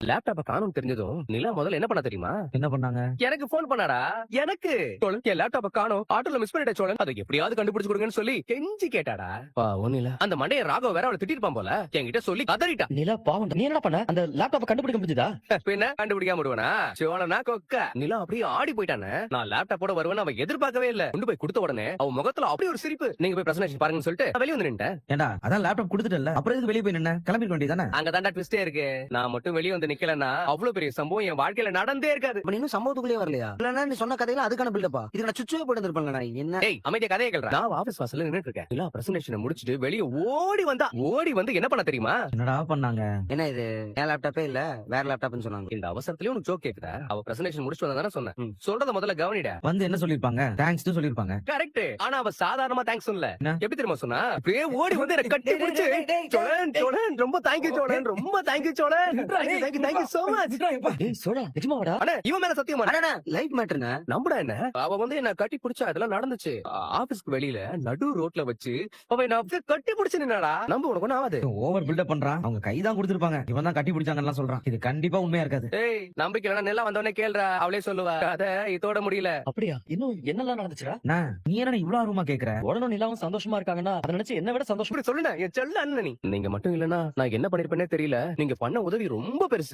லேப்டாப்ப காணும் தெரிஞ்சதும் நிலா முதல்ல என்ன பண்ண தெரியுமா? என்ன பண்ணாங்க? எனக்கு போன் பண்ணாடா. எனக்கு சோழன் என் லேப்டாப்ப காணோம், ஆட்டோல மிஸ் பண்ணிட்ட சோழன், அதை எப்படியாவது கண்டுபிடிச்சு கொடுங்கன்னு சொல்லி கெஞ்சி கேட்டாடா. பாவம் நிலா. அந்த மண்டைய ராகவ வேற அவளை திட்டிருப்பான் போல, என்கிட்ட சொல்லி கதறிட்டா. நிலா பாவம், நீ என்ன பண்ண? அந்த லேப்டாப்ப கண்டுபிடிக்க முடிஞ்சதா? பின்ன கண்டுபிடிக்காம விடுவனா? சோழனா கொக்க. நிலா அப்படியே ஆடி போயிட்டானே. நான் லேப்டாப்போட வருவேன்னு அவன் எதிர்பார்க்கவே இல்ல. கொண்டு போய் கொடுத்த உடனே அவன் முகத்துல அப்படியே ஒரு சிரிப்பு. நீங்க போய் பிரசன்டேஷன் பாருங்கன்னு சொல்லிட்டு நான் வெளிய வந்து நின்னுட்டேன். ஏண்டா அதான் லேப்டாப் கொடுத்துட்டல, அப்புறம் எதுக்கு வெளிய போய் நின்ன? கிளம்பிட வேண்டியதானே? அங்கதான்டா ட்விஸ்டே இருக்கு. நான் மட்டும் வெளிய வந்து நிக்கலன்னா அவ்வளவு பெரிய சம்பவம் என் வாழ்க்கையில நடந்தே இருக்காது. அப்ப நீ இன்னும் சம்பவத்துக்குள்ளே வரலையா? இல்லன்னா நீ சொன்ன கதையில அதுக்கான பில்டப்பா? இதுக்கு நான் சுச்சுவே போட்டு இருப்பாங்கடா. என்ன? ஏய் அமைதியா கதையை கேளுடா. நான் ஆபீஸ் வாசல்ல நின்னுட்டு இருக்கேன். நிலா பிரசன்டேஷனை முடிச்சிட்டு வெளிய ஓடி வந்து என்ன பண்ண தெரியுமா? என்னடா பண்ணாங்க? என்ன இது? என் லேப்டாப்பே இல்ல, வேற லேப்டாப்னு சொன்னாங்க. இந்த அவசரத்துலயும் உனக்கு ஜோக் கேக்குதா? அவ பிரசன்டேஷன் முடிச்சு வந்ததானே சொன்னேன். சொல்றத முதல்ல கவனிடா. வந்து என்ன சொல்லிருப்பாங்க? தேங்க்ஸ் சொல்லிருப்பாங்க. கரெக்ட். ஆனா அவ சாதாரணமா தேங்க்ஸ் இல்ல. என்ன? எப்படி தெரியுமா சொன்னா? அப்படியே ஓடி வந்து என்ன கட்டி பிடிச்சு, சோழன் சோழன் ரொம்ப தேங்க்யூ சோழன், ரொம்ப thank you Cholan, thank you so much. ஏய் சோழா, நிஜமாவாடா? அண்ணா இவன் மேல சத்தியமா அண்ணா லைட் மேட்டருங்க. நம்புடா என்ன? அவ வந்து என்ன கட்டி பிடிச்சா அதெல்லாம் நடந்துச்சு. ஆபீஸ்க்கு வெளியில நடு ரோட்ல வச்சு அவ என்ன அப்படியே கட்டி பிடிச்சு நின்னாடா. நம்ப உனக்கு ஒண்ணும் ஆகாது. ஓவர் பில்டப் பண்றான். அவங்க கை தான் கொடுத்திருப்பாங்க, இவன் தான் கட்டி பிடிச்சாங்கன்னு சொல்றான். இது கண்டிப்பா உண்மையா இருக்காது. ஏய் நம்பிக்கை இல்லைன்னா நெல்லா வந்தவனே கேளுடா, அவளே சொல்லுவா. கதை இதோட முடியல. அப்படியா? இன்னும் என்னெல்லாம் நடந்துச்சுடா? நீ என்ன இவ்வளவு ஆர்வமா கேக்குற? உடனும் நிலாவும் சந்தோஷமா இருக்காங்கன்னா அதை நினைச்சு என்ன விட சந்தோஷம். இப்படி சொல்லுடா என் செல்ல அண்ணனி. நீங்க மட்டும் இல்லனா நான் என்ன பண்ணிருப்பேனே தெரியல. நீங்க பண்ண உதவி ரொம்ப பெருசு.